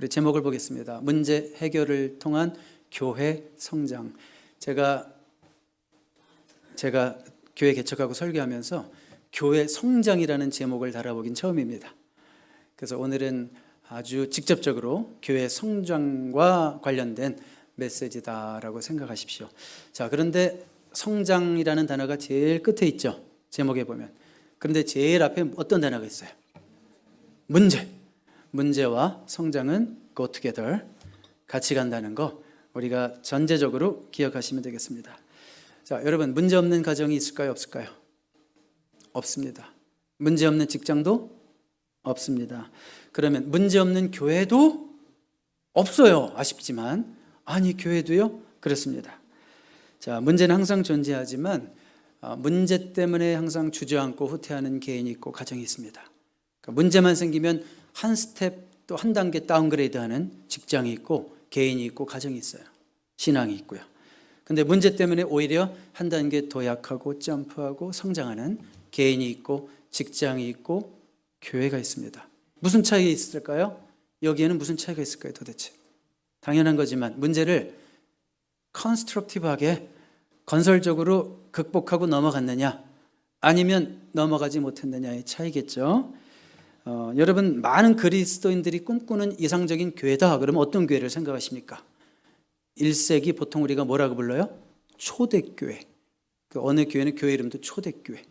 우리 제목을 보겠습니다. 문제 해결을 통한 교회 성장. 제가 교회 개척하고 설교하면서 교회 성장이라는 제목을 달아보긴 처음입니다. 그래서 오늘은 아주 직접적으로 교회 성장과 관련된 메시지다라고 생각하십시오. 자, 그런데 성장이라는 단어가 제일 끝에 있죠. 제목에 보면. 그런데 제일 앞에 어떤 단어가 있어요? 문제. 문제와 성장은 go together, 같이 간다는 거 우리가 전제적으로 기억하시면 되겠습니다. 자, 여러분, 문제 없는 가정이 있을까요? 없을까요? 없습니다. 문제 없는 직장도 없습니다. 그러면 문제 없는 교회도 없어요. 아쉽지만. 아니, 교회도요? 그렇습니다. 자, 문제는 항상 존재하지만 문제 때문에 항상 주저앉고 후퇴하는 개인이 있고 가정이 있습니다. 그러니까 문제만 생기면 한 스텝 또 한 단계 다운그레이드하는 직장이 있고 개인이 있고 가정이 있어요. 신앙이 있고요. 근데 문제 때문에 오히려 한 단계 도약하고 점프하고 성장하는 개인이 있고 직장이 있고 교회가 있습니다. 무슨 차이가 있을까요? 여기에는 무슨 차이가 있을까요, 도대체? 당연한 거지만 문제를 컨스트럭티브하게 건설적으로 극복하고 넘어갔느냐 아니면 넘어가지 못했느냐의 차이겠죠. 여러분, 많은 그리스도인들이 꿈꾸는 이상적인 교회다. 그러면 어떤 교회를 생각하십니까? 1세기 보통 우리가 뭐라고 불러요? 초대교회. 그 어느 교회는 교회 이름도 초대교회.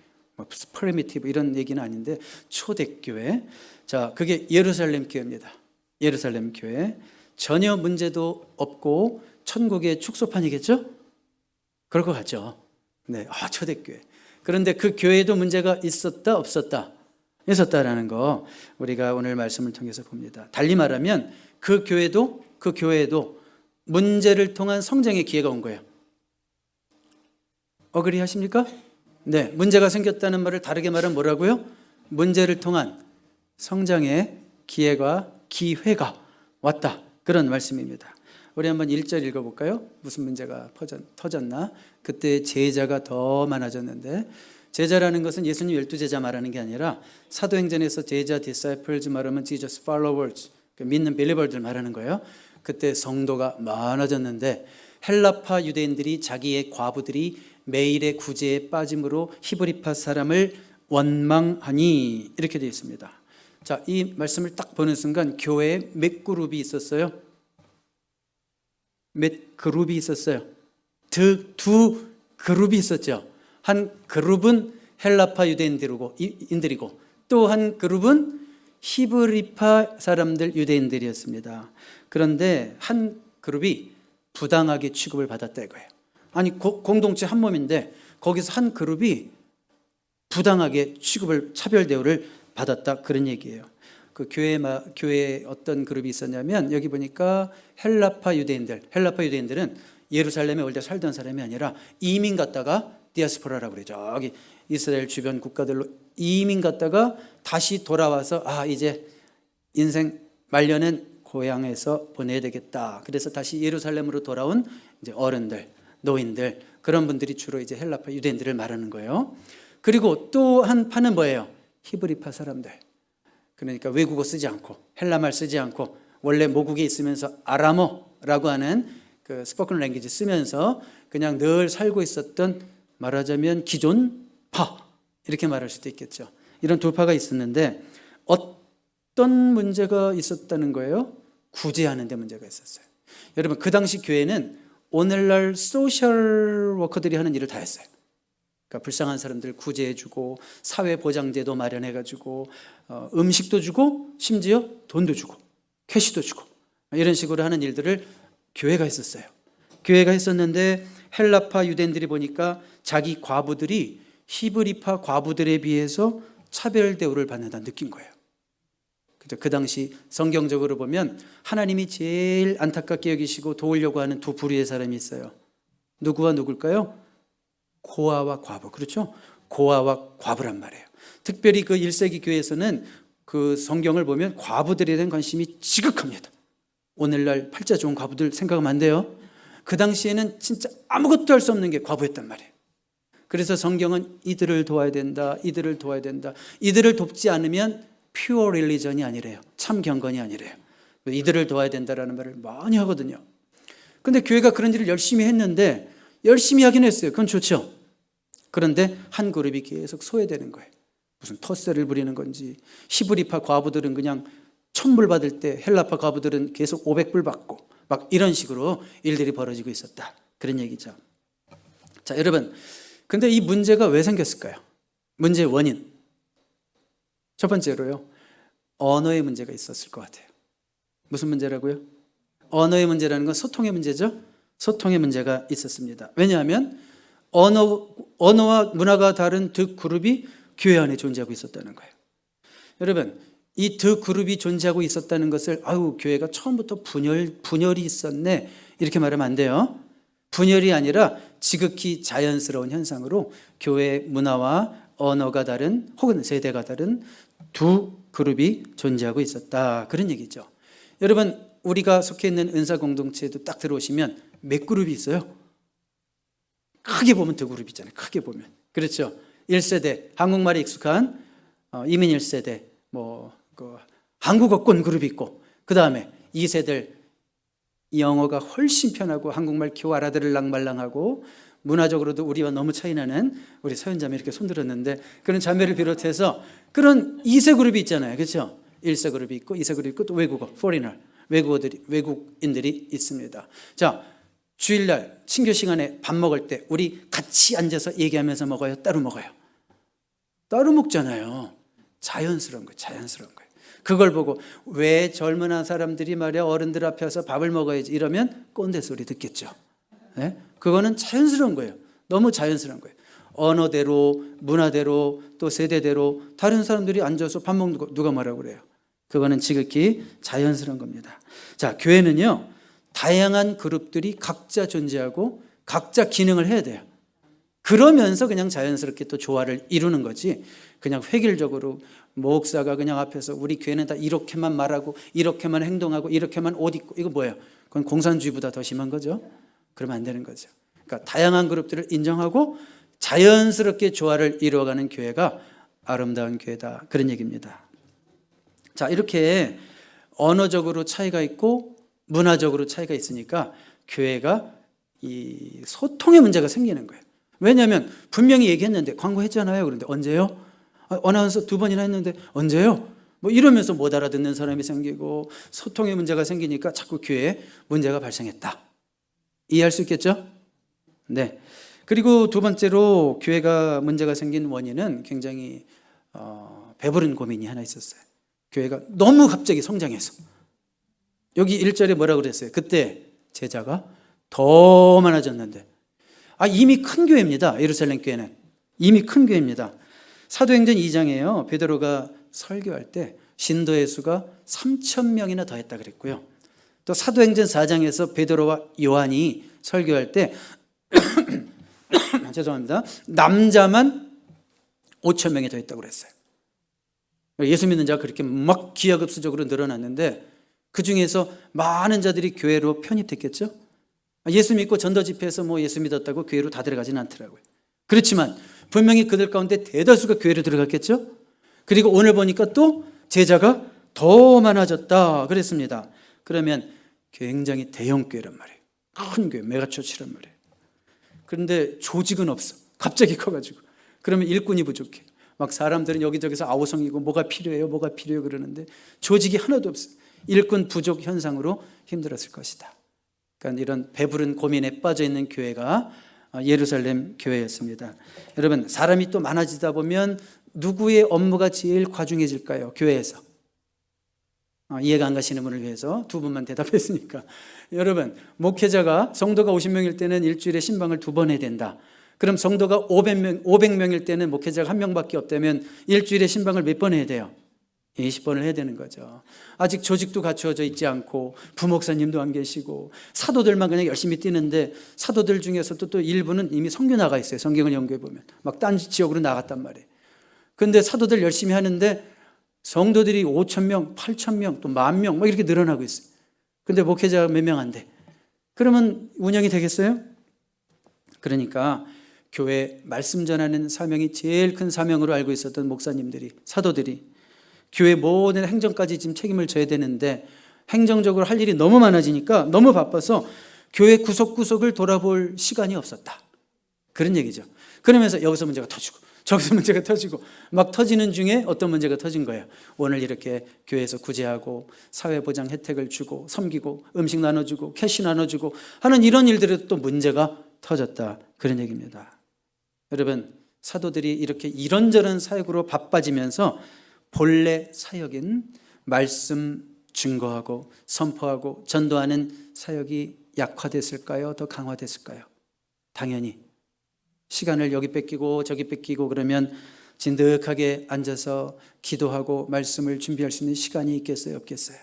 프리미티브 이런 얘기는 아닌데 초대교회. 자, 그게 예루살렘 교회입니다. 예루살렘 교회. 전혀 문제도 없고 천국의 축소판이겠죠? 그럴 것 같죠. 네, 초대교회. 그런데 그 교회에도 문제가 있었다, 없었다? 있었다라는 거 우리가 오늘 말씀을 통해서 봅니다. 달리 말하면 그 교회에도 문제를 통한 성장의 기회가 온 거예요. 어그리 하십니까? 네, 문제가 생겼다는 말을 다르게 말하면 뭐라고요? 문제를 통한 성장의 기회가 왔다. 그런 말씀입니다. 우리 한번 1절 읽어볼까요? 무슨 문제가 터졌나? 그때 제자가 더 많아졌는데, 제자라는 것은 예수님 12제자 말하는 게 아니라 사도행전에서 제자, disciples 말하면 Jesus followers, 믿는 believer들 말하는 거예요. 그때 성도가 많아졌는데 헬라파 유대인들이 자기의 과부들이 매일의 구제에 빠짐으로 히브리파 사람을 원망하니, 이렇게 되어 있습니다. 자, 이 말씀을 딱 보는 순간 교회에 몇 그룹이 있었어요? 몇 그룹이 있었어요? 두 그룹이 있었죠. 한 그룹은 헬라파 유대인들이고 또 한 그룹은 히브리파 사람들 유대인들이었습니다. 그런데 한 그룹이 부당하게 취급을 받았다 이거예요. 아니, 공동체 한 몸인데 거기서 한 그룹이 부당하게 차별 대우를 받았다, 그런 얘기예요. 그 교회에 어떤 그룹이 있었냐면, 여기 보니까 헬라파 유대인들은 예루살렘에 원래 살던 사람이 아니라 이민 갔다가 디아스포라라고 그러죠. 저기 이스라엘 주변 국가들로 이민 갔다가 다시 돌아와서 이제 인생 말년은 고향에서 보내야 되겠다. 그래서 다시 예루살렘으로 돌아온 이제 어른들, 노인들, 그런 분들이 주로 이제 헬라파 유대인들을 말하는 거예요. 그리고 또 한 파는 뭐예요? 히브리파 사람들. 그러니까 외국어 쓰지 않고 헬라말 쓰지 않고 원래 모국에 있으면서 아람어라고 하는 그 스포큰 랭귀지 쓰면서 그냥 늘 살고 있었던, 말하자면 기존파, 이렇게 말할 수도 있겠죠. 이런 두 파가 있었는데 어떤 문제가 있었다는 거예요? 구제하는 데 문제가 있었어요. 여러분, 그 당시 교회는 오늘날 소셜 워커들이 하는 일을 다 했어요. 그러니까 불쌍한 사람들 구제해주고 사회보장제도 마련해가지고 음식도 주고 심지어 돈도 주고 캐시도 주고 이런 식으로 하는 일들을 교회가 했었어요. 교회가 했었는데 헬라파 유대인들이 보니까 자기 과부들이 히브리파 과부들에 비해서 차별 대우를 받는다 느낀 거예요. 그 당시 성경적으로 보면 하나님이 제일 안타깝게 여기시고 도우려고 하는 두 부류의 사람이 있어요. 누구와 누굴까요? 고아와 과부. 그렇죠? 고아와 과부란 말이에요. 특별히 그 1세기 교회에서는 그 성경을 보면 과부들에 대한 관심이 지극합니다. 오늘날 팔자 좋은 과부들 생각하면 안 돼요. 그 당시에는 진짜 아무것도 할 수 없는 게 과부였단 말이에요. 그래서 성경은 이들을 도와야 된다, 이들을 도와야 된다. 이들을 돕지 않으면 퓨어 릴리전이 아니래요. 참 경건이 아니래요. 이들을 도와야 된다라는 말을 많이 하거든요. 근데 교회가 그런 일을 열심히 했는데, 열심히 하긴 했어요. 그건 좋죠. 그런데 한 그룹이 계속 소외되는 거예요. 무슨 텃세를 부리는 건지, 히브리파 과부들은 그냥 1000불 받을 때 헬라파 과부들은 계속 500불 받고 막 이런 식으로 일들이 벌어지고 있었다. 그런 얘기죠. 자, 여러분, 근데 이 문제가 왜 생겼을까요? 문제의 원인. 첫 번째로요, 언어의 문제가 있었을 것 같아요. 무슨 문제라고요? 언어의 문제라는 건 소통의 문제죠. 소통의 문제가 있었습니다. 왜냐하면 언어와 문화가 다른 두 그룹이 교회 안에 존재하고 있었다는 거예요. 여러분, 이 두 그룹이 존재하고 있었다는 것을 교회가 처음부터 분열이 있었네 이렇게 말하면 안 돼요. 분열이 아니라 지극히 자연스러운 현상으로 교회 문화와 언어가 다른 혹은 세대가 다른 두 그룹이 존재하고 있었다, 그런 얘기죠. 여러분, 우리가 속해 있는 은사 공동체에도 딱 들어오시면 몇 그룹이 있어요? 크게 보면 두 그룹 있잖아요. 크게 보면. 그렇죠. 1세대 한국말에 익숙한 이민 1세대 한국어권 그룹이 있고, 그 다음에 2세들 영어가 훨씬 편하고 한국말 겨우 알아들을랑 말랑하고 문화적으로도 우리와 너무 차이나는 우리 서현자매 이렇게 손들었는데, 그런 자매를 비롯해서 그런 2세 그룹이 있잖아요. 그렇죠? 1세 그룹이 있고 2세 그룹이 있고 또 외국어, foreigner, 외국인들이 있습니다. 자, 주일날 친교 시간에 밥 먹을 때 우리 같이 앉아서 얘기하면서 먹어요? 따로 먹어요? 따로 먹잖아요. 자연스러운 거예요. 자연스러운 거예요. 그걸 보고 왜 젊은 사람들이 말이야 어른들 앞에 와서 밥을 먹어야지 이러면 꼰대 소리 듣겠죠. 네? 그거는 자연스러운 거예요. 너무 자연스러운 거예요. 언어대로, 문화대로, 또 세대대로 다른 사람들이 앉아서 밥 먹는 거 누가 뭐라고 그래요? 그거는 지극히 자연스러운 겁니다. 자, 교회는요, 다양한 그룹들이 각자 존재하고 각자 기능을 해야 돼요. 그러면서 그냥 자연스럽게 또 조화를 이루는 거지, 그냥 획일적으로 목사가 그냥 앞에서 우리 교회는 다 이렇게만 말하고 이렇게만 행동하고 이렇게만 옷 입고, 이거 뭐예요? 그건 공산주의보다 더 심한 거죠. 그러면 안 되는 거죠. 그러니까 다양한 그룹들을 인정하고 자연스럽게 조화를 이루어가는 교회가 아름다운 교회다, 그런 얘기입니다. 자, 이렇게 언어적으로 차이가 있고 문화적으로 차이가 있으니까 교회가 이 소통의 문제가 생기는 거예요. 왜냐하면 분명히 얘기했는데, 광고했잖아요. 그런데 언제요? 어나운서 2번이나 했는데 언제요? 이러면서 못 알아듣는 사람이 생기고 소통의 문제가 생기니까 자꾸 교회에 문제가 발생했다. 이해할 수 있겠죠? 네. 그리고 두 번째로 교회가 문제가 생긴 원인은 굉장히 배부른 고민이 하나 있었어요. 교회가 너무 갑자기 성장해서, 여기 1절에 뭐라고 그랬어요? 그때 제자가 더 많아졌는데, 이미 큰 교회입니다. 예루살렘 교회는 이미 큰 교회입니다. 사도행전 2장에요, 베드로가 설교할 때 신도의 수가 3,000명이나 더했다 그랬고요. 또 사도행전 4장에서 베드로와 요한이 설교할 때 죄송합니다, 남자만 5,000명이 더했다고 그랬어요. 예수 믿는 자가 그렇게 막 기하급수적으로 늘어났는데 그 중에서 많은 자들이 교회로 편입됐겠죠. 예수 믿고 전도 집회에서 예수 믿었다고 교회로 다 들어가지는 않더라고요. 그렇지만 분명히 그들 가운데 대다수가 교회로 들어갔겠죠. 그리고 오늘 보니까 또 제자가 더 많아졌다 그랬습니다. 그러면 굉장히 대형 교회란 말이에요. 큰 교회, 메가처치란 말이에요. 그런데 조직은 없어. 갑자기 커가지고. 그러면 일꾼이 부족해. 막 사람들은 여기저기서 아우성이고 뭐가 필요해요 그러는데 조직이 하나도 없어. 일꾼 부족 현상으로 힘들었을 것이다. 그러니까 이런 배부른 고민에 빠져 있는 교회가 예루살렘 교회였습니다. 여러분, 사람이 또 많아지다 보면 누구의 업무가 제일 과중해질까요? 교회에서. 이해가 안 가시는 분을 위해서 2분만 대답했으니까. 여러분, 목회자가 성도가 50명일 때는 일주일에 신방을 2번 해야 된다. 그럼 성도가 500명일 때는 목회자가 1명밖에 없다면 일주일에 신방을 몇 번 해야 돼요? 20번을 해야 되는 거죠. 아직 조직도 갖추어져 있지 않고 부목사님도 안 계시고 사도들만 그냥 열심히 뛰는데, 사도들 중에서도 또 일부는 이미 선교 나가 있어요. 성경을 연구해 보면 막 딴 지역으로 나갔단 말이에요. 근데 사도들 열심히 하는데 성도들이 5,000명, 8,000명, 또 10,000명 막 이렇게 늘어나고 있어요. 근데 목회자가 몇 명 안 돼. 그러면 운영이 되겠어요? 그러니까 교회 말씀 전하는 사명이 제일 큰 사명으로 알고 있었던 목사님들이, 사도들이 교회 모든 행정까지 지금 책임을 져야 되는데 행정적으로 할 일이 너무 많아지니까 너무 바빠서 교회 구석구석을 돌아볼 시간이 없었다. 그런 얘기죠. 그러면서 여기서 문제가 터지고 저기서 문제가 터지고 막 터지는 중에 어떤 문제가 터진 거예요. 오늘 이렇게 교회에서 구제하고 사회보장 혜택을 주고 섬기고 음식 나눠주고 캐시 나눠주고 하는 이런 일들에도 또 문제가 터졌다. 그런 얘기입니다. 여러분, 사도들이 이렇게 이런저런 사역으로 바빠지면서 본래 사역인 말씀 증거하고 선포하고 전도하는 사역이 약화됐을까요? 더 강화됐을까요? 당연히 시간을 여기 뺏기고 저기 뺏기고 그러면 진득하게 앉아서 기도하고 말씀을 준비할 수 있는 시간이 있겠어요? 없겠어요?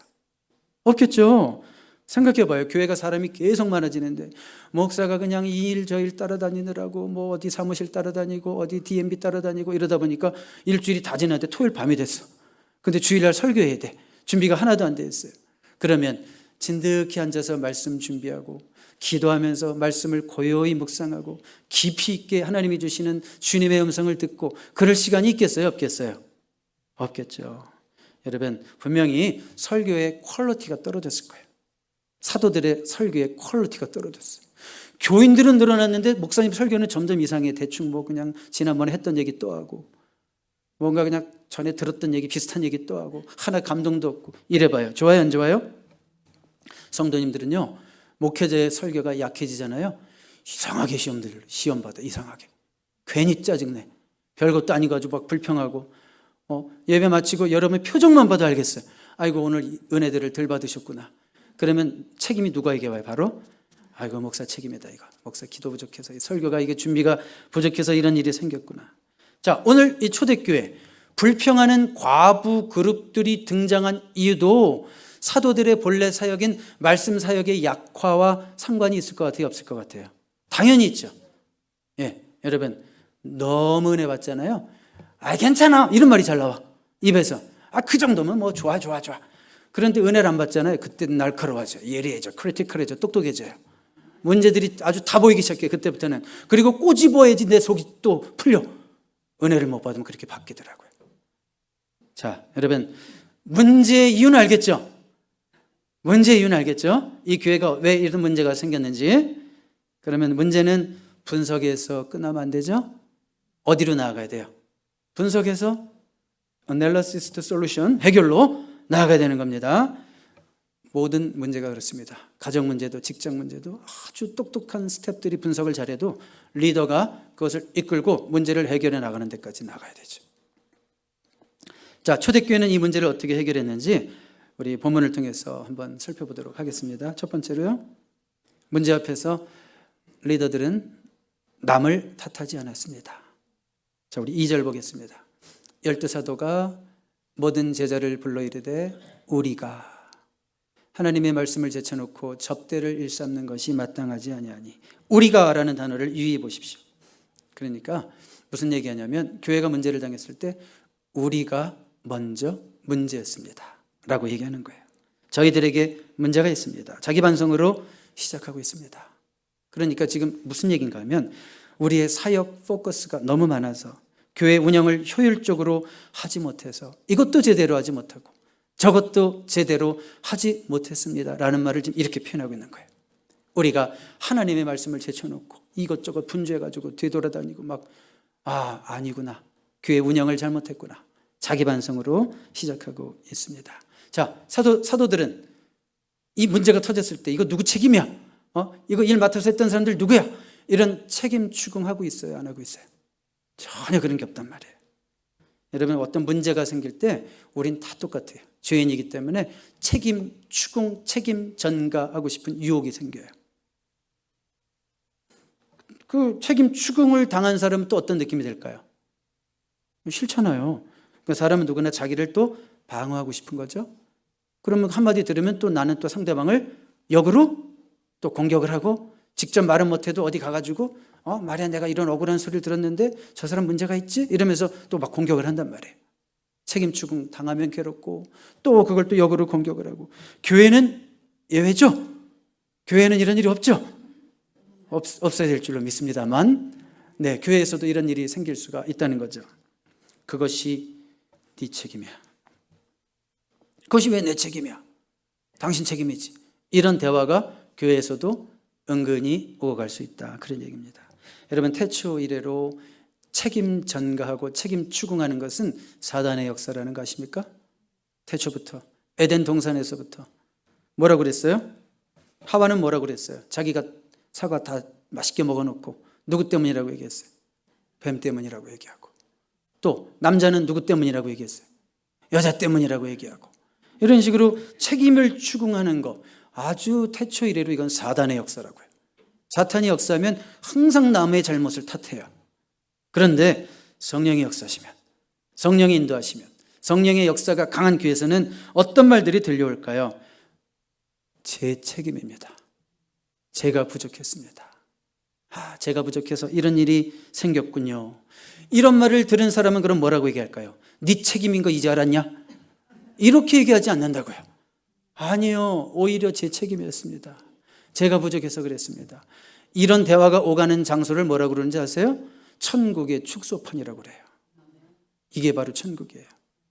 없겠죠. 생각해봐요. 교회가 사람이 계속 많아지는데 목사가 그냥 이 일 저 일 따라다니느라고 뭐 어디 사무실 따라다니고 어디 DMB 따라다니고 이러다 보니까 일주일이 다 지났는데 토요일 밤이 됐어. 근데 주일날 설교해야 돼. 준비가 하나도 안 돼 있어요. 그러면 진득히 앉아서 말씀 준비하고 기도하면서 말씀을 고요히 묵상하고 깊이 있게 하나님이 주시는 주님의 음성을 듣고 그럴 시간이 있겠어요? 없겠어요? 없겠죠. 여러분, 분명히 설교의 퀄리티가 떨어졌을 거예요. 사도들의 설교의 퀄리티가 떨어졌어요. 교인들은 늘어났는데 목사님 설교는 점점 이상해. 대충 뭐 그냥 지난번에 했던 얘기 또 하고 뭔가 그냥 전에 들었던 얘기 비슷한 얘기 또 하고 하나 감동도 없고 이래봐요. 좋아요 안 좋아요? 성도님들은요, 목회자의 설교가 약해지잖아요. 이상하게 시험 받아. 이상하게 괜히 짜증내. 별것도 아니고 아주 막 불평하고 예배 마치고 여러분 표정만 봐도 알겠어요. 아이고 오늘 은혜들을 덜 받으셨구나. 그러면 책임이 누구에게 와요? 바로 아이고 목사 책임이다. 이거 목사 기도 부족해서 설교가 이게 준비가 부족해서 이런 일이 생겼구나. 자, 오늘 이 초대교회 불평하는 과부 그룹들이 등장한 이유도 사도들의 본래 사역인 말씀 사역의 약화와 상관이 있을 것 같아요? 없을 것 같아요? 당연히 있죠. 예, 여러분 너무 은혜 받잖아요. 아 괜찮아 이런 말이 잘 나와 입에서. 아 그 정도면 뭐 좋아. 그런데 은혜를 안 받잖아요. 그때는 날카로워져, 예리해져, 크리티컬해져, 똑똑해져요. 문제들이 아주 다 보이기 시작해. 그때부터는. 그리고 꼬집어야지 내 속이 또 풀려. 은혜를 못 받으면 그렇게 바뀌더라고요. 자, 여러분 문제의 이유는 알겠죠? 문제의 이유는 알겠죠? 이 교회가 왜 이런 문제가 생겼는지. 그러면 문제는 분석에서 끝나면 안 되죠? 어디로 나아가야 돼요? 분석에서 analysis to solution, 해결로 나아가야 되는 겁니다. 모든 문제가 그렇습니다. 가정 문제도 직장 문제도 아주 똑똑한 스텝들이 분석을 잘해도 리더가 그것을 이끌고 문제를 해결해 나가는 데까지 나가야 되죠. 자, 초대교회는 이 문제를 어떻게 해결했는지 우리 본문을 통해서 한번 살펴보도록 하겠습니다. 첫 번째로요, 문제 앞에서 리더들은 남을 탓하지 않았습니다. 자, 우리 2절 보겠습니다. 열두 사도가 모든 제자를 불러 이르되 우리가 하나님의 말씀을 제쳐놓고 접대를 일삼는 것이 마땅하지 아니하니. 우리가라는 단어를 유의해 보십시오. 그러니까 무슨 얘기하냐면 교회가 문제를 당했을 때 우리가 먼저 문제였습니다 라고 얘기하는 거예요. 저희들에게 문제가 있습니다. 자기 반성으로 시작하고 있습니다. 그러니까 지금 무슨 얘기인가 하면 우리의 사역 포커스가 너무 많아서 교회 운영을 효율적으로 하지 못해서 이것도 제대로 하지 못하고 저것도 제대로 하지 못했습니다 라는 말을 지금 이렇게 표현하고 있는 거예요. 우리가 하나님의 말씀을 제쳐놓고 이것저것 분주해가지고 되돌아다니고 막 아니구나, 교회 운영을 잘못했구나, 자기 반성으로 시작하고 있습니다. 자, 사도들은 이 문제가 터졌을 때 이거 누구 책임이야? 이거 일 맡아서 했던 사람들 누구야? 이런 책임 추궁하고 있어요? 안 하고 있어요? 전혀 그런 게 없단 말이에요. 여러분 어떤 문제가 생길 때 우린 다 똑같아요. 죄인이기 때문에 책임 추궁, 책임 전가하고 싶은 유혹이 생겨요. 그 책임 추궁을 당한 사람은 또 어떤 느낌이 들까요? 싫잖아요. 그 사람은 누구나 자기를 또 방어하고 싶은 거죠. 그러면 한마디 들으면 또 나는 또 상대방을 역으로 또 공격을 하고 직접 말은 못해도 어디 가가지고 말이야 내가 이런 억울한 소리를 들었는데 저 사람 문제가 있지? 이러면서 또 막 공격을 한단 말이에요. 책임 추궁 당하면 괴롭고 또 그걸 또 역으로 공격을 하고. 교회는 예외죠? 교회는 이런 일이 없죠? 없어야 될 줄로 믿습니다만 네, 교회에서도 이런 일이 생길 수가 있다는 거죠. 그것이 네 책임이야. 그것이 왜 내 책임이야? 당신 책임이지. 이런 대화가 교회에서도 은근히 오고 갈 수 있다. 그런 얘기입니다. 여러분, 태초 이래로 책임 전가하고 책임 추궁하는 것은 사단의 역사라는 거 아십니까? 태초부터, 에덴 동산에서부터. 뭐라고 그랬어요? 하와는 뭐라고 그랬어요? 자기가 사과 다 맛있게 먹어놓고 누구 때문이라고 얘기했어요? 뱀 때문이라고 얘기하고, 또 남자는 누구 때문이라고 얘기했어요? 여자 때문이라고 얘기하고, 이런 식으로 책임을 추궁하는 거, 아주 태초 이래로 이건 사단의 역사라고요. 사탄이 역사하면 항상 남의 잘못을 탓해요. 그런데 성령이 역사하시면, 성령이 인도하시면, 성령의 역사가 강한 교회에서는 어떤 말들이 들려올까요? 제 책임입니다. 제가 부족했습니다. 제가 부족해서 이런 일이 생겼군요. 이런 말을 들은 사람은 그럼 뭐라고 얘기할까요? 네 책임인 거 이제 알았냐? 이렇게 얘기하지 않는다고요. 아니요, 오히려 제 책임이었습니다. 제가 부족해서 그랬습니다. 이런 대화가 오가는 장소를 뭐라고 그러는지 아세요? 천국의 축소판이라고 그래요. 이게 바로 천국이에요.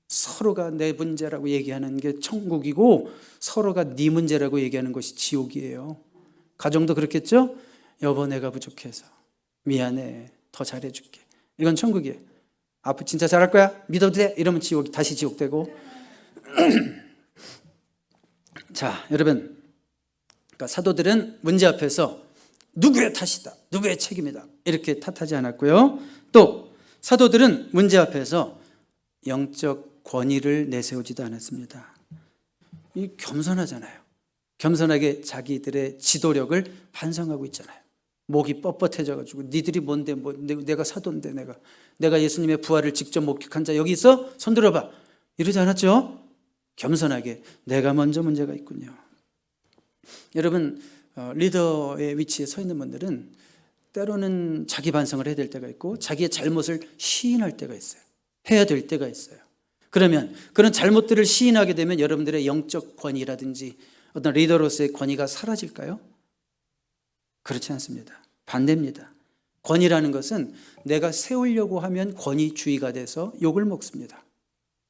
서로가 내 문제라고 얘기하는 게 천국이고, 서로가 네 문제라고 얘기하는 것이 지옥이에요. 가정도 그렇겠죠? 여보, 내가 부족해서 미안해, 더 잘해줄게. 이건 천국이에요. 앞으로 진짜 잘할 거야? 믿어도 돼? 이러면 지옥, 다시 지옥 되고. 자, 여러분, 그러니까 사도들은 문제 앞에서 누구의 탓이다, 누구의 책임이다 이렇게 탓하지 않았고요. 또 사도들은 문제 앞에서 영적 권위를 내세우지도 않았습니다. 이 겸손하잖아요. 겸손하게 자기들의 지도력을 반성하고 있잖아요. 목이 뻣뻣해져가지고 니들이 뭔데, 뭐 내가 사도인데, 내가 예수님의 부활을 직접 목격한 자 여기 있어? 손 들어봐. 이러지 않았죠? 겸손하게 내가 먼저 문제가 있군요. 여러분, 리더의 위치에 서 있는 분들은 때로는 자기 반성을 해야 될 때가 있고, 자기의 잘못을 시인할 때가 있어요. 해야 될 때가 있어요. 그러면 그런 잘못들을 시인하게 되면 여러분들의 영적 권위라든지 어떤 리더로서의 권위가 사라질까요? 그렇지 않습니다. 반대입니다. 권위라는 것은 내가 세우려고 하면 권위주의가 돼서 욕을 먹습니다.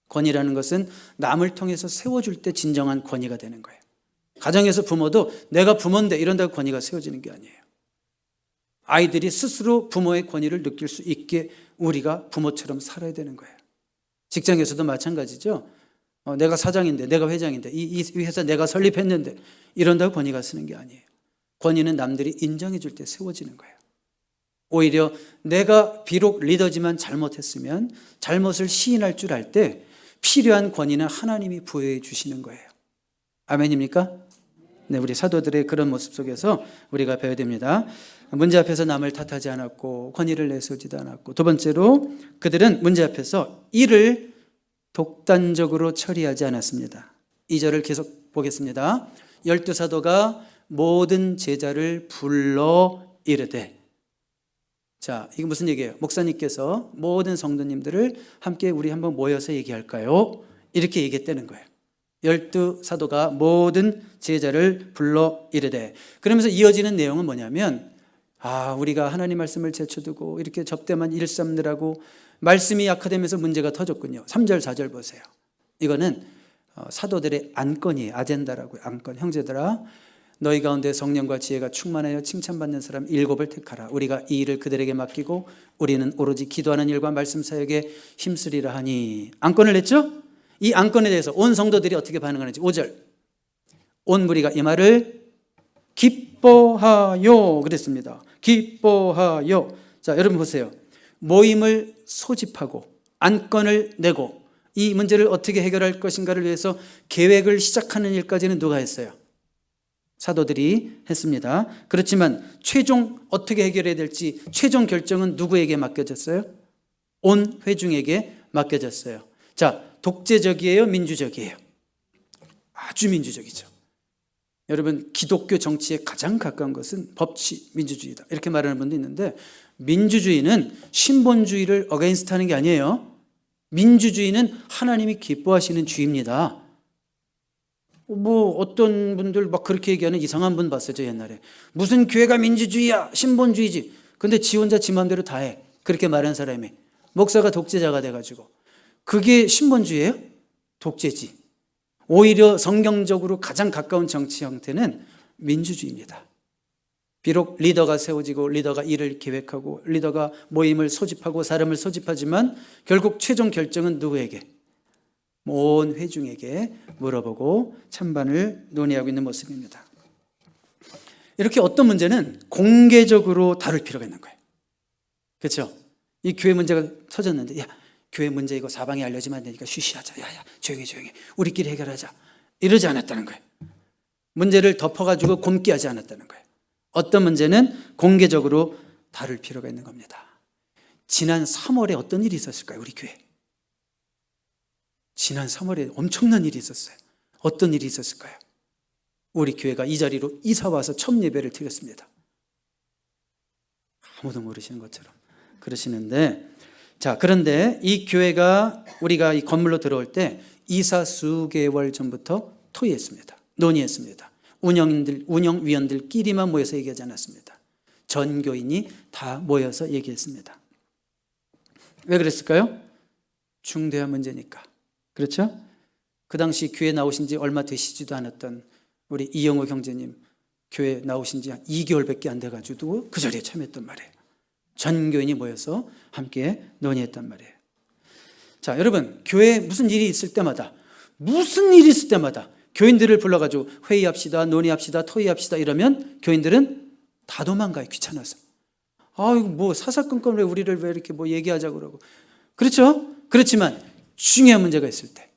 권위라는 것은 남을 통해서 세워줄 때 진정한 권위가 되는 거예요. 가정에서 부모도 내가 부모인데 이런다고 권위가 세워지는 게 아니에요. 아이들이 스스로 부모의 권위를 느낄 수 있게 우리가 부모처럼 살아야 되는 거예요. 직장에서도 마찬가지죠. 내가 사장인데, 내가 회장인데, 이 회사 내가 설립했는데 이런다고 권위가 쓰는 게 아니에요. 권위는 남들이 인정해 줄 때 세워지는 거예요. 오히려 내가 비록 리더지만 잘못했으면 잘못을 시인할 줄 알 때 필요한 권위는 하나님이 부여해 주시는 거예요. 아멘입니까? 네, 우리 사도들의 그런 모습 속에서 우리가 배워야 됩니다. 문제 앞에서 남을 탓하지 않았고 권위를 내세우지도 않았고, 두 번째로 그들은 문제 앞에서 일을 독단적으로 처리하지 않았습니다. 2절을 계속 보겠습니다. 12사도가 모든 제자를 불러 이르되. 자, 이게 무슨 얘기예요? 목사님께서 모든 성도님들을 함께 우리 한번 모여서 얘기할까요? 이렇게 얘기했다는 거예요. 12사도가 모든 제자를 불러 이르되. 그러면서 이어지는 내용은 뭐냐면, 우리가 하나님 말씀을 제쳐두고 이렇게 접대만 일 삼느라고 말씀이 약화되면서 문제가 터졌군요. 3절 4절 보세요. 이거는 사도들의 안건이에요. 아젠다라고요. 안건. 형제들아, 너희 가운데 성령과 지혜가 충만하여 칭찬받는 사람 7을 택하라. 우리가 이 일을 그들에게 맡기고 우리는 오로지 기도하는 일과 말씀 사역에 힘쓰리라 하니. 안건을 냈죠? 이 안건에 대해서 온 성도들이 어떻게 반응하는지. 5절. 온 무리가 이 말을 기뻐하여 그랬습니다. 기뻐하여. 자, 여러분 보세요. 모임을 소집하고 안건을 내고 이 문제를 어떻게 해결할 것인가를 위해서 계획을 시작하는 일까지는 누가 했어요? 사도들이 했습니다. 그렇지만 최종 어떻게 해결해야 될지 최종 결정은 누구에게 맡겨졌어요? 온 회중에게 맡겨졌어요. 자, 독재적이에요? 민주적이에요? 아주 민주적이죠. 여러분, 기독교 정치에 가장 가까운 것은 법치 민주주의다 이렇게 말하는 분도 있는데, 민주주의는 신본주의를 어게인스트 하는 게 아니에요. 민주주의는 하나님이 기뻐하시는 주의입니다. 어떤 분들 막 그렇게 얘기하는 이상한 분 봤어요. 저 옛날에 무슨 교회가 민주주의야, 신본주의지. 근데 지 혼자 지 마음대로 다 해. 그렇게 말하는 사람이 목사가 독재자가 돼가지고. 그게 신본주의예요? 독재지. 오히려 성경적으로 가장 가까운 정치 형태는 민주주의입니다. 비록 리더가 세워지고 리더가 일을 계획하고 리더가 모임을 소집하고 사람을 소집하지만 결국 최종 결정은 누구에게? 온 회중에게 물어보고 찬반을 논의하고 있는 모습입니다. 이렇게 어떤 문제는 공개적으로 다룰 필요가 있는 거예요. 그렇죠? 이 교회 문제가 터졌는데, 야, 교회 문제 이거 사방에 알려지면 안 되니까 쉬쉬하자. 야야, 조용히 우리끼리 해결하자. 이러지 않았다는 거예요. 문제를 덮어가지고 곰기 하지 않았다는 거예요. 어떤 문제는 공개적으로 다룰 필요가 있는 겁니다. 지난 3월에 어떤 일이 있었을까요? 우리 교회. 지난 3월에 엄청난 일이 있었어요. 어떤 일이 있었을까요? 우리 교회가 이 자리로 이사 와서 첫 예배를 드렸습니다. 아무도 모르시는 것처럼 그러시는데, 자, 그런데 이 교회가 우리가 이 건물로 들어올 때 이사 수개월 전부터 토의했습니다. 논의했습니다. 운영위원들끼리만 모여서 얘기하지 않았습니다. 전 교인이 다 모여서 얘기했습니다. 왜 그랬을까요? 중대한 문제니까. 그렇죠? 그 당시 교회 나오신 지 얼마 되시지도 않았던 우리 이영호 형제님, 교회 나오신 지 한 2개월밖에 안 돼가지고 그 자리에 참여했단 말이에요. 전 교인이 모여서 함께 논의했단 말이에요. 자, 여러분, 교회에 무슨 일이 있을 때마다 교인들을 불러가지고 회의합시다, 논의합시다, 토의합시다 이러면 교인들은 다 도망가요. 귀찮아서. 이거 뭐 사사건건 왜 우리를 왜 이렇게 뭐 얘기하자 그러고. 그렇죠? 그렇지만 중요한 문제가 있을 때,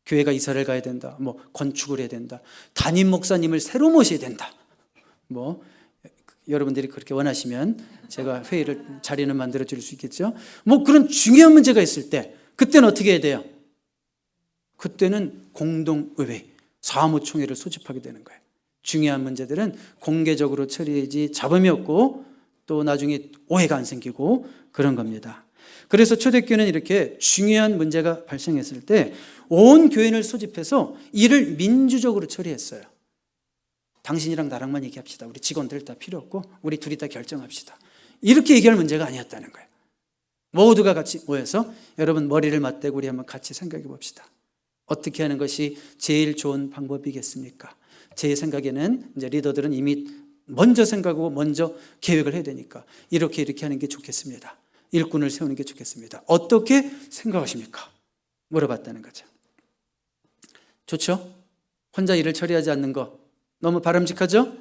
교회가 이사를 가야 된다, 뭐 건축을 해야 된다, 담임 목사님을 새로 모셔야 된다, 뭐 여러분들이 그렇게 원하시면 제가 회의를 자리는 만들어 드릴 수 있겠죠. 뭐 그런 중요한 문제가 있을 때 그때는 어떻게 해야 돼요? 그때는 공동의회, 사무총회를 소집하게 되는 거예요. 중요한 문제들은 공개적으로 처리해야지 잡음이 없고 또 나중에 오해가 안 생기고 그런 겁니다. 그래서 초대교회는 이렇게 중요한 문제가 발생했을 때 온 교인을 소집해서 이를 민주적으로 처리했어요. 당신이랑 나랑만 얘기합시다. 우리 직원들 다 필요 없고 우리 둘이 다 결정합시다. 이렇게 얘기할 문제가 아니었다는 거예요. 모두가 같이 모여서 여러분 머리를 맞대고 우리 한번 같이 생각해 봅시다. 어떻게 하는 것이 제일 좋은 방법이겠습니까? 제 생각에는 이제 리더들은 이미 먼저 생각하고 먼저 계획을 해야 되니까 이렇게 하는 게 좋겠습니다. 일꾼을 세우는 게 좋겠습니다. 어떻게 생각하십니까? 물어봤다는 거죠. 좋죠? 혼자 일을 처리하지 않는 거 너무 바람직하죠?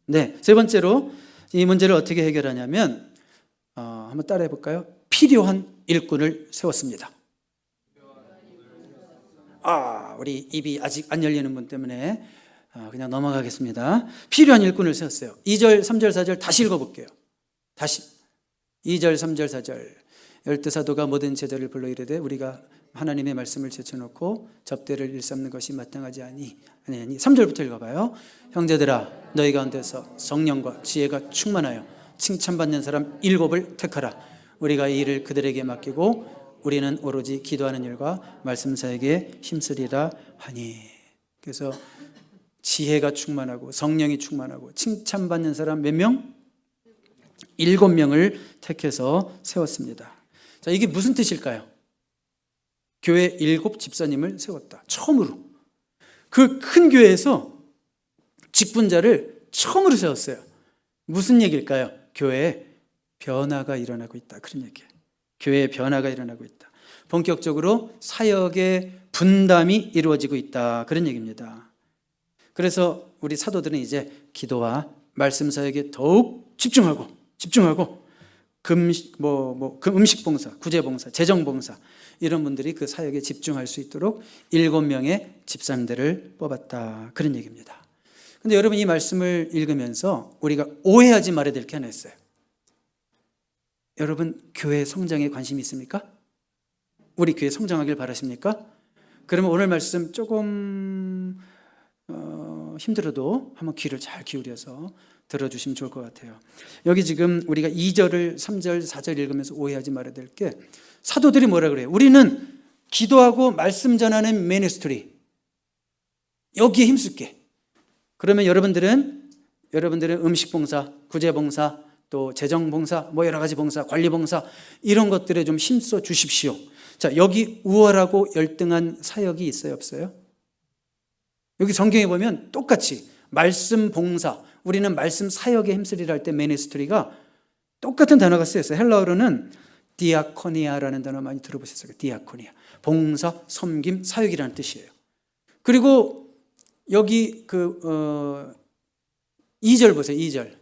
네. 세 번째로 이 문제를 어떻게 해결하냐면 한번 따라해 볼까요? 필요한 일꾼을 세웠습니다. 우리 입이 아직 안 열리는 분 때문에 그냥 넘어가겠습니다. 필요한 일꾼을 세웠어요. 2절, 3절, 4절 다시 읽어볼게요. 다시 2절, 3절, 4절. 열두 사도가 모든 제자를 불러 이르되 우리가 하나님의 말씀을 제쳐놓고 접대를 일삼는 것이 마땅하지 아니 3절부터 읽어봐요. 형제들아 너희 가운데서 성령과 지혜가 충만하여 칭찬받는 사람 7을 택하라. 우리가 이 일을 그들에게 맡기고 우리는 오로지 기도하는 일과 말씀 사역에 힘쓰리라 하니. 그래서 지혜가 충만하고 성령이 충만하고 칭찬받는 사람 몇 명? 7명을 택해서 세웠습니다. 자, 이게 무슨 뜻일까요? 교회 7 집사님을 세웠다. 처음으로. 그 큰 교회에서 직분자를 처음으로 세웠어요. 무슨 얘기일까요? 교회에 변화가 일어나고 있다. 그런 얘기예요. 교회에 변화가 일어나고 있다. 본격적으로 사역의 분담이 이루어지고 있다. 그런 얘기입니다. 그래서 우리 사도들은 이제 기도와 말씀 사역에 더욱 집중하고 음식 봉사, 구제 봉사, 재정 봉사 이런 분들이 그 사역에 집중할 수 있도록 7명의 집사님들을 뽑았다. 그런 얘기입니다. 근데 여러분 이 말씀을 읽으면서 우리가 오해하지 말아야 될 게 하나 있어요. 여러분 교회 성장에 관심이 있습니까? 우리 교회 성장하길 바라십니까? 그러면 오늘 말씀 조금 힘들어도 한번 귀를 잘 기울여서 들어주시면 좋을 것 같아요. 여기 지금 우리가 2절을 3절 4절 읽으면서 오해하지 말아야 될 게 사도들이 뭐라 그래요? 우리는 기도하고 말씀 전하는 미니스트리 여기에 힘쓸게. 그러면 여러분들은 음식 봉사, 구제 봉사, 또 재정 봉사, 뭐 여러 가지 봉사, 관리 봉사 이런 것들에 좀 힘써 주십시오. 자, 여기 우월하고 열등한 사역이 있어요, 없어요? 여기 성경에 보면 똑같이 말씀 봉사, 우리는 말씀 사역에 힘쓰리라 할 때 미니스트리가 똑같은 단어가 쓰였어요. 헬라어로는 디아코니아라는 단어 많이 들어보셨어요. 디아코니아. 봉사, 섬김, 사역이라는 뜻이에요. 그리고 여기 2절 보세요.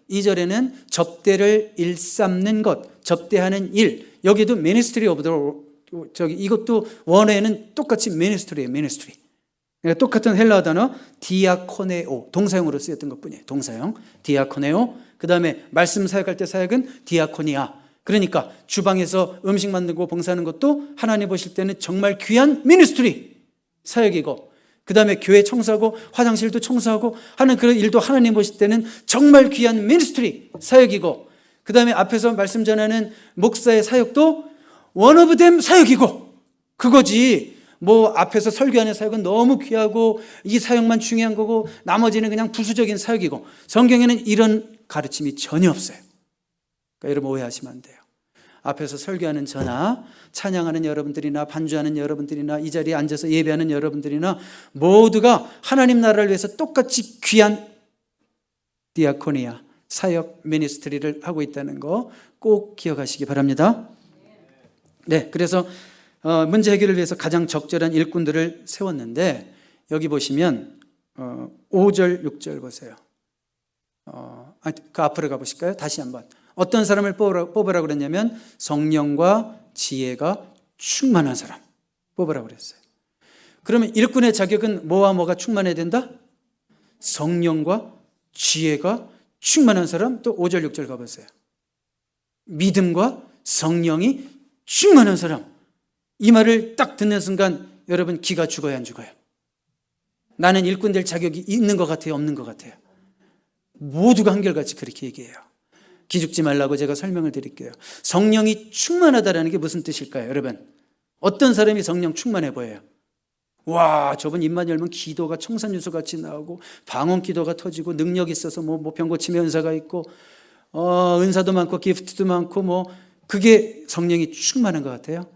2절에는 접대를 일삼는 것, 접대하는 일. 여기도 ministry of the 이것도 원어에는 똑같이 ministry예요. ministry. 그러니까 똑같은 헬라어 단어 디아코네오, 동사형으로 쓰였던 것뿐이에요. 동사형 디아코네오. 그다음에 말씀 사역할 때 사역은 디아코니아. 그러니까 주방에서 음식 만들고 봉사하는 것도 하나님 보실 때는 정말 귀한 미니스트리 사역이고, 그다음에 교회 청소하고 화장실도 청소하고 하는 그런 일도 하나님 보실 때는 정말 귀한 미니스트리 사역이고, 그다음에 앞에서 말씀 전하는 목사의 사역도 원 오브 댐 사역이고, 그거지 뭐 앞에서 설교하는 사역은 너무 귀하고 이 사역만 중요한 거고 나머지는 그냥 부수적인 사역이고, 성경에는 이런 가르침이 전혀 없어요. 그러니까 여러분 오해하시면 안 돼요. 앞에서 설교하는 저나 찬양하는 여러분들이나 반주하는 여러분들이나 이 자리에 앉아서 예배하는 여러분들이나 모두가 하나님 나라를 위해서 똑같이 귀한 디아코니아, 사역 미니스트리를 하고 있다는 거 꼭 기억하시기 바랍니다. 네, 그래서 문제 해결을 위해서 가장 적절한 일꾼들을 세웠는데, 여기 보시면 5절, 6절 보세요. 그 앞으로 가보실까요? 다시 한번. 어떤 사람을 뽑으라고 그랬냐면 성령과 지혜가 충만한 사람 뽑으라고 그랬어요. 그러면 일꾼의 자격은 뭐와 뭐가 충만해야 된다? 성령과 지혜가 충만한 사람. 또 5절, 6절 가보세요. 믿음과 성령이 충만한 사람. 이 말을 딱 듣는 순간 여러분 기가 죽어요, 안 죽어요? 나는 일꾼 될 자격이 있는 것 같아요, 없는 것 같아요? 모두가 한결같이 그렇게 얘기해요. 기죽지 말라고 제가 설명을 드릴게요. 성령이 충만하다는 게 무슨 뜻일까요, 여러분? 어떤 사람이 성령 충만해 보여요? 와, 저분 입만 열면 기도가 청산유수 같이 나오고 방언 기도가 터지고 능력이 있어서 뭐 병 고침의 은사가 있고 은사도 많고 기프트도 많고 그게 성령이 충만한 것 같아요.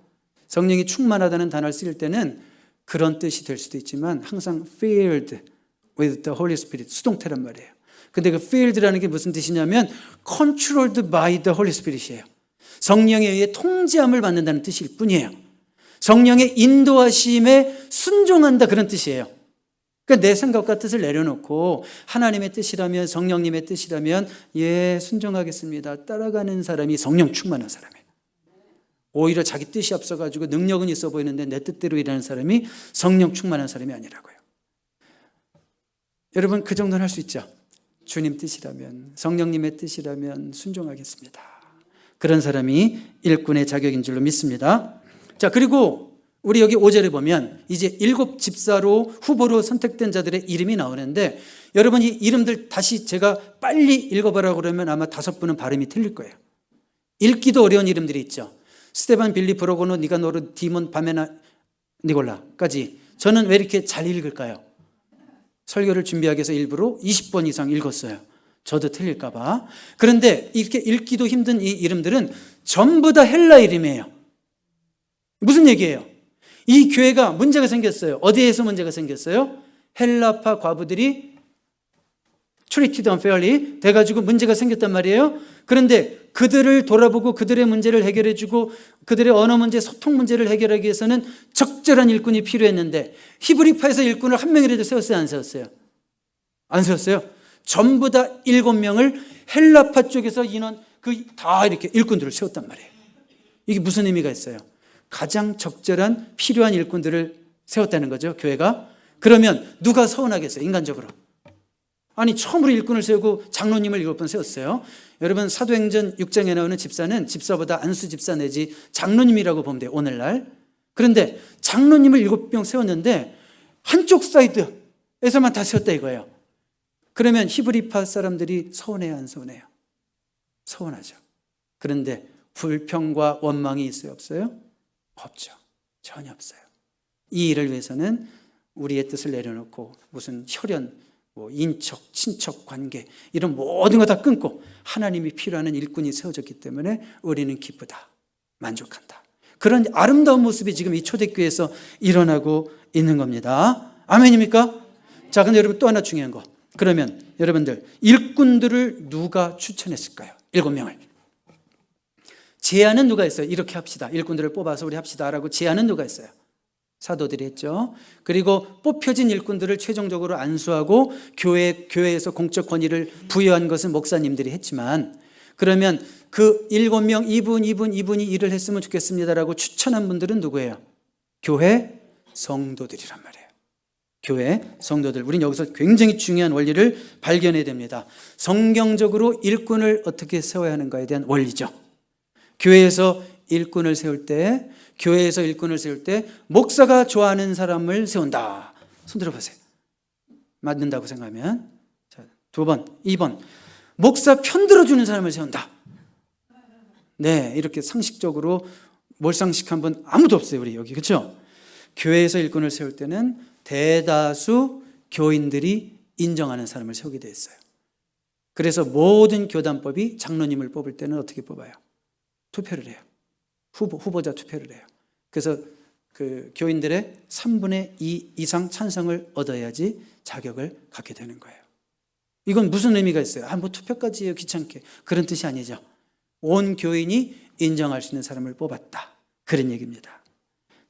성령이 충만하다는 단어를 쓸 때는 그런 뜻이 될 수도 있지만 항상 filled with the Holy Spirit, 수동태란 말이에요. 근데 그 filled라는 게 무슨 뜻이냐면 controlled by the Holy Spirit이에요. 성령에 의해 통제함을 받는다는 뜻일 뿐이에요. 성령의 인도하심에 순종한다, 그런 뜻이에요. 그러니까 내 생각과 뜻을 내려놓고 하나님의 뜻이라면, 성령님의 뜻이라면 순종하겠습니다, 따라가는 사람이 성령 충만한 사람이에요. 오히려 자기 뜻이 앞서가지고 능력은 있어 보이는데 내 뜻대로 일하는 사람이 성령 충만한 사람이 아니라고요. 여러분 그 정도는 할 수 있죠. 주님 뜻이라면, 성령님의 뜻이라면 순종하겠습니다. 그런 사람이 일꾼의 자격인 줄로 믿습니다. 자, 그리고 우리 여기 5절에 보면 이제 7 집사로 후보로 선택된 자들의 이름이 나오는데, 여러분 이 이름들 다시 제가 빨리 읽어보라고 그러면 아마 5분은 발음이 틀릴 거예요. 읽기도 어려운 이름들이 있죠. 스테반, 빌리, 브로고노, 니가노르, 디몬, 바메나, 니골라까지. 저는 왜 이렇게 잘 읽을까요? 설교를 준비하기 위해서 일부러 20번 이상 읽었어요. 저도 틀릴까 봐. 그런데 이렇게 읽기도 힘든 이 이름들은 전부 다 헬라 이름이에요. 무슨 얘기예요? 이 교회가 문제가 생겼어요. 어디에서 문제가 생겼어요? 헬라파 과부들이 treated unfairly 돼가지고 문제가 생겼단 말이에요. 그런데 그들을 돌아보고 그들의 문제를 해결해주고 그들의 언어 문제, 소통 문제를 해결하기 위해서는 적절한 일꾼이 필요했는데, 히브리파에서 일꾼을 한 명이라도 세웠어요, 안 세웠어요? 안 세웠어요. 전부 다 7명을 헬라파 쪽에서 인원 다 이렇게 일꾼들을 세웠단 말이에요. 이게 무슨 의미가 있어요? 가장 적절한 필요한 일꾼들을 세웠다는 거죠, 교회가. 그러면 누가 서운하겠어요, 인간적으로? 아니 처음으로 일꾼을 세우고 장로님을 7번 세웠어요. 여러분 사도행전 6장에 나오는 집사는 집사보다 안수 집사 내지 장로님이라고 보면 돼요, 오늘날. 그런데 장로님을 7명 세웠는데 한쪽 사이드에서만 다 세웠다 이거예요. 그러면 히브리파 사람들이 서운해요, 안 서운해요? 서운하죠. 그런데 불평과 원망이 있어요, 없어요? 없죠. 전혀 없어요. 이 일을 위해서는 우리의 뜻을 내려놓고 무슨 혈연, 인척, 친척 관계 이런 모든 거 다 끊고 하나님이 필요한 일꾼이 세워졌기 때문에 우리는 기쁘다, 만족한다. 그런 아름다운 모습이 지금 이 초대교회에서 일어나고 있는 겁니다. 아멘입니까? 자, 근데 여러분 또 하나 중요한 거. 그러면 여러분들 일꾼들을 누가 추천했을까요? 7명을. 제안은 누가 했어요? 이렇게 합시다. 일꾼들을 뽑아서 우리 합시다라고 제안은 누가 했어요? 사도들이 했죠. 그리고 뽑혀진 일꾼들을 최종적으로 안수하고 교회에서 공적 권위를 부여한 것은 목사님들이 했지만, 그러면 그 7명 이분이 일을 했으면 좋겠습니다라고 추천한 분들은 누구예요? 교회 성도들이란 말이에요. 교회 성도들. 우리는 여기서 굉장히 중요한 원리를 발견해야 됩니다. 성경적으로 일꾼을 어떻게 세워야 하는가에 대한 원리죠. 교회에서 일꾼을 세울 때 목사가 좋아하는 사람을 세운다. 손 들어보세요. 맞는다고 생각하면. 자, 2번, 2번. 목사 편 들어주는 사람을 세운다. 네, 이렇게 상식적으로 몰상식한 분 아무도 없어요, 우리 여기. 그렇죠? 교회에서 일꾼을 세울 때는 대다수 교인들이 인정하는 사람을 세우게 되어 있어요. 그래서 모든 교단법이 장로님을 뽑을 때는 어떻게 뽑아요? 투표를 해요. 후보자 투표를 해요. 그래서 그 교인들의 3분의 2 이상 찬성을 얻어야지 자격을 갖게 되는 거예요. 이건 무슨 의미가 있어요? 뭐 투표까지 해요, 귀찮게. 그런 뜻이 아니죠. 온 교인이 인정할 수 있는 사람을 뽑았다. 그런 얘기입니다.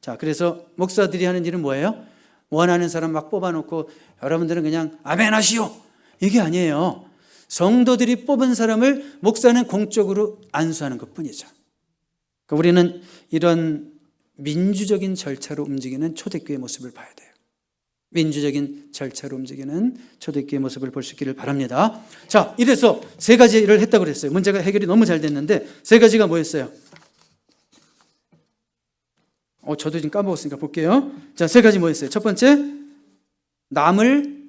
자, 그래서 목사들이 하는 일은 뭐예요? 원하는 사람 막 뽑아놓고 여러분들은 그냥 아멘 하시오. 이게 아니에요. 성도들이 뽑은 사람을 목사는 공적으로 안수하는 것뿐이죠. 그러니까 우리는 이런 민주적인 절차로 움직이는 초대교회 모습을 봐야 돼요. 민주적인 절차로 움직이는 초대교회 모습을 볼 수 있기를 바랍니다. 자, 이래서 3가지를 했다고 그랬어요. 문제가 해결이 너무 잘 됐는데 3가지가 뭐였어요? 저도 지금 까먹었으니까 볼게요. 자, 3가지 뭐였어요? 첫 번째, 남을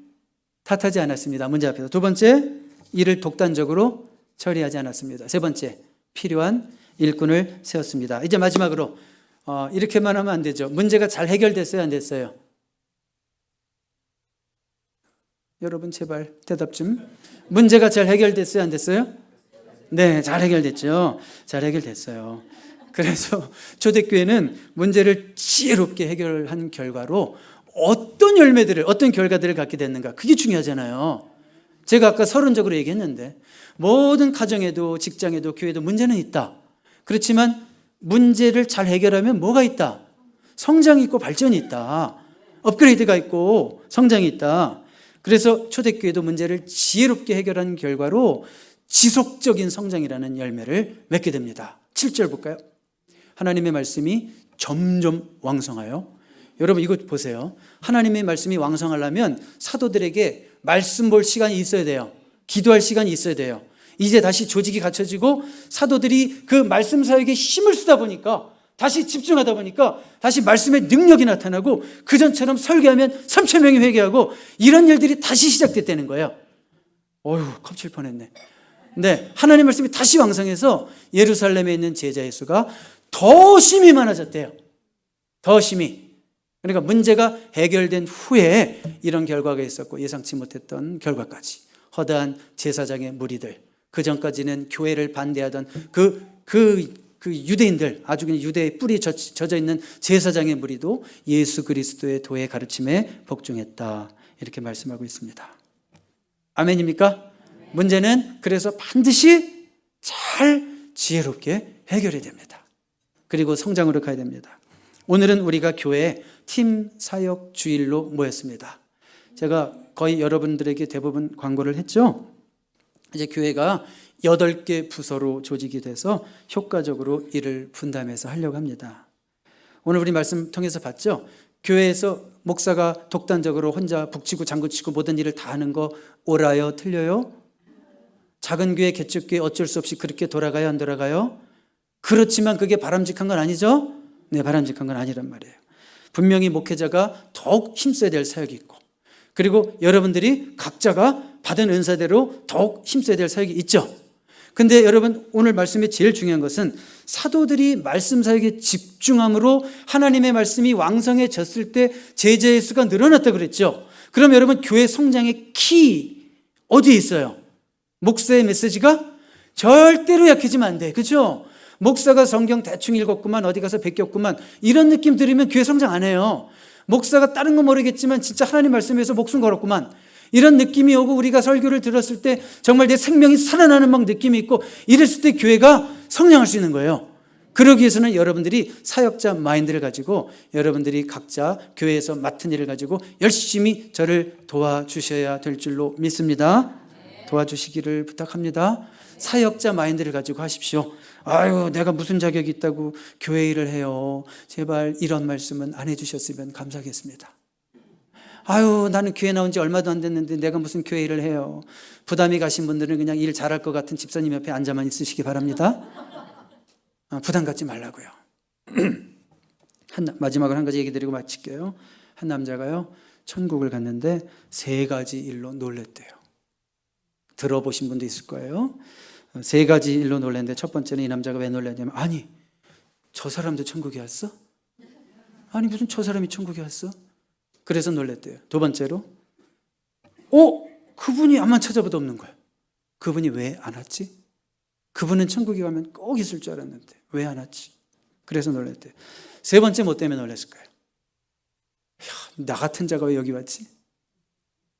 탓하지 않았습니다. 문제 앞에서. 2번째, 일을 독단적으로 처리하지 않았습니다. 3번째, 필요한 일꾼을 세웠습니다. 이제 마지막으로 이렇게만 하면 안 되죠. 문제가 잘 해결됐어요, 안 됐어요? 여러분 제발 대답 좀. 문제가 잘 해결됐어요, 안 됐어요? 네, 잘 해결됐죠. 잘 해결됐어요. 그래서 초대교회는 문제를 지혜롭게 해결한 결과로 어떤 어떤 결과들을 갖게 됐는가, 그게 중요하잖아요. 제가 아까 서론적으로 얘기했는데 모든 가정에도 직장에도 교회도 문제는 있다. 그렇지만 문제를 잘 해결하면 뭐가 있다? 성장이 있고 발전이 있다. 업그레이드가 있고 성장이 있다. 그래서 초대교회도 문제를 지혜롭게 해결한 결과로 지속적인 성장이라는 열매를 맺게 됩니다. 7절 볼까요? 하나님의 말씀이 점점 왕성하여. 여러분 이거 보세요. 하나님의 말씀이 왕성하려면 사도들에게 말씀 볼 시간이 있어야 돼요. 기도할 시간이 있어야 돼요. 이제 다시 조직이 갖춰지고 사도들이 그 말씀 사역에 힘을 쓰다 보니까, 다시 집중하다 보니까 다시 말씀의 능력이 나타나고 그전처럼 설교하면 3,000명이 회개하고 이런 일들이 다시 시작됐다는 거예요. 어휴, 컵칠 뻔했네. 네, 하나님 말씀이 다시 왕성해서 예루살렘에 있는 제자의 수가 더 심히 많아졌대요. 더 심히. 그러니까 문제가 해결된 후에 이런 결과가 있었고 예상치 못했던 결과까지. 허다한 제사장의 무리들, 그 전까지는 교회를 반대하던 그 유대인들, 아주 그냥 유대의 뿌리 젖어 있는 제사장의 무리도 예수 그리스도의 도의 가르침에 복종했다. 이렇게 말씀하고 있습니다. 아멘입니까? 문제는 그래서 반드시 잘 지혜롭게 해결해야 됩니다. 그리고 성장으로 가야 됩니다. 오늘은 우리가 교회 팀 사역 주일로 모였습니다. 제가 거의 여러분들에게 대부분 광고를 했죠. 이제 교회가 8개 부서로 조직이 돼서 효과적으로 일을 분담해서 하려고 합니다. 오늘 우리 말씀 통해서 봤죠. 교회에서 목사가 독단적으로 혼자 북치고 장구치고 모든 일을 다 하는 거 옳아요, 틀려요? 작은 교회, 개척교회 어쩔 수 없이 그렇게 돌아가요, 안 돌아가요? 그렇지만 그게 바람직한 건 아니죠? 네, 바람직한 건 아니란 말이에요. 분명히 목회자가 더욱 힘써야 될 사역이 있고, 그리고 여러분들이 각자가 받은 은사대로 더욱 힘써야 될 사역이 있죠. 근데 여러분 오늘 말씀의 제일 중요한 것은 사도들이 말씀 사역에 집중함으로 하나님의 말씀이 왕성해졌을 때 제자의 수가 늘어났다고 그랬죠. 그럼 여러분 교회 성장의 키 어디에 있어요? 목사의 메시지가 절대로 약해지면 안 돼. 그렇죠? 목사가 성경 대충 읽었구만, 어디 가서 베꼈구만, 이런 느낌 들으면 교회 성장 안 해요. 목사가 다른 거 모르겠지만 진짜 하나님 말씀에서 목숨 걸었구만. 이런 느낌이 오고 우리가 설교를 들었을 때 정말 내 생명이 살아나는 막 느낌이 있고 이랬을 때 교회가 성장할 수 있는 거예요. 그러기 위해서는 여러분들이 사역자 마인드를 가지고 여러분들이 각자 교회에서 맡은 일을 가지고 열심히 저를 도와주셔야 될 줄로 믿습니다. 도와주시기를 부탁합니다. 사역자 마인드를 가지고 하십시오. 아유, 내가 무슨 자격이 있다고 교회 일을 해요. 제발 이런 말씀은 안 해주셨으면 감사하겠습니다. 아유, 나는 교회 나온 지 얼마도 안 됐는데 내가 무슨 교회 일을 해요. 부담이 가신 분들은 그냥 일 잘할 것 같은 집사님 옆에 앉아만 있으시기 바랍니다. 부담 갖지 말라고요. 마지막으로 한 가지 얘기 드리고 마칠게요. 한 남자가요, 천국을 갔는데 3가지 일로 놀랬대요. 들어보신 분도 있을 거예요. 3가지 일로 놀랐는데 첫 번째는 이 남자가 왜 놀랐냐면, 아니, 저 사람도 천국에 왔어? 아니, 무슨 저 사람이 천국에 왔어? 그래서 놀랬대요. 두 번째로, 그분이 암만 찾아봐도 없는 거야. 그분이 왜 안 왔지? 그분은 천국에 가면 꼭 있을 줄 알았는데 왜 안 왔지? 그래서 놀랬대요. 세 번째 뭐 때문에 놀랐을까요? 나 같은 자가 왜 여기 왔지?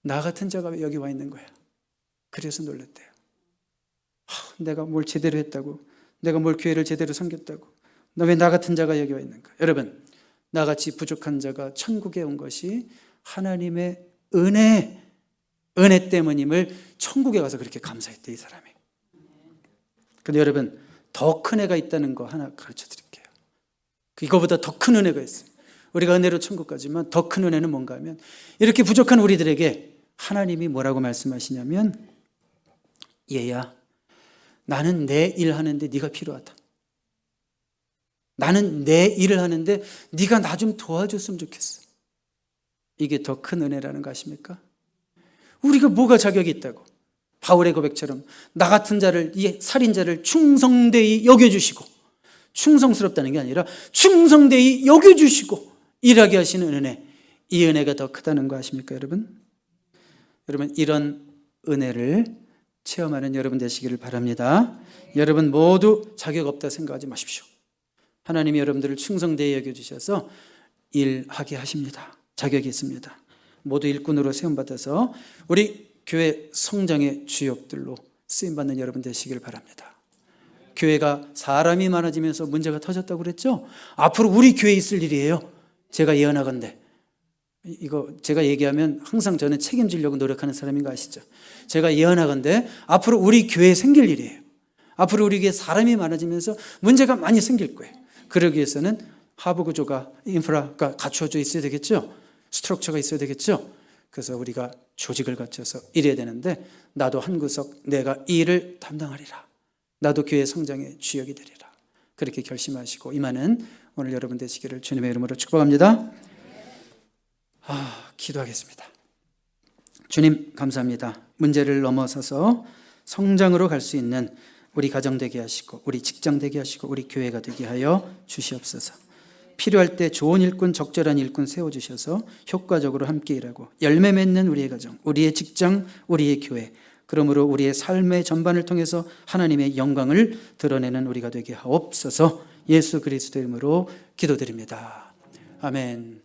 나 같은 자가 왜 여기 와 있는 거야? 그래서 놀랬대요. 내가 뭘 제대로 했다고, 내가 뭘 교회를 제대로 섬겼다고, 나 왜 나 같은 자가 여기 와 있는가? 여러분, 나같이 부족한 자가 천국에 온 것이 하나님의 은혜 때문임을 천국에 가서 그렇게 감사했대, 이 사람이. 근데 여러분, 더 큰 애가 있다는 거 하나 가르쳐 드릴게요. 이거보다 더 큰 은혜가 있어요. 우리가 은혜로 천국 가지만 더 큰 은혜는 뭔가 하면, 이렇게 부족한 우리들에게 하나님이 뭐라고 말씀하시냐면, 얘야, 나는 내 일 하는데 네가 필요하다. 나는 내 일을 하는데 네가 나 좀 도와줬으면 좋겠어. 이게 더 큰 은혜라는 거 아십니까? 우리가 뭐가 자격이 있다고? 바울의 고백처럼 나 같은 자를, 이 살인자를 충성되이 여겨주시고, 충성스럽다는 게 아니라 충성되이 여겨주시고 일하게 하시는 은혜, 이 은혜가 더 크다는 거 아십니까, 여러분? 여러분, 이런 은혜를 체험하는 여러분 되시기를 바랍니다. 여러분 모두 자격 없다 생각하지 마십시오. 하나님이 여러분들을 충성되이 여겨주셔서 일하게 하십니다. 자격이 있습니다. 모두 일꾼으로 세움받아서 우리 교회 성장의 주역들로 쓰임받는 여러분 되시길 바랍니다. 교회가 사람이 많아지면서 문제가 터졌다고 그랬죠? 앞으로 우리 교회에 있을 일이에요. 제가 예언하건대, 이거 제가 얘기하면 항상 저는 책임지려고 노력하는 사람인 거 아시죠? 제가 예언하건대 앞으로 우리 교회에 생길 일이에요. 앞으로 우리 교회에 사람이 많아지면서 문제가 많이 생길 거예요. 그러기 위해서는 하부 구조가, 인프라가 갖춰져 있어야 되겠죠? 스트럭처가 있어야 되겠죠? 그래서 우리가 조직을 갖춰서 일해야 되는데, 나도 한 구석 내가 이 일을 담당하리라. 나도 교회 성장의 주역이 되리라. 그렇게 결심하시고 임하는 오늘 여러분 되시기를 주님의 이름으로 축복합니다. 기도하겠습니다. 주님 감사합니다. 문제를 넘어서서 성장으로 갈 수 있는 우리 가정 되게 하시고, 우리 직장 되게 하시고, 우리 교회가 되게 하여 주시옵소서. 필요할 때 좋은 일꾼, 적절한 일꾼 세워주셔서 효과적으로 함께 일하고 열매 맺는 우리의 가정, 우리의 직장, 우리의 교회, 그러므로 우리의 삶의 전반을 통해서 하나님의 영광을 드러내는 우리가 되게 하옵소서. 예수 그리스도 이름으로 기도드립니다. 아멘.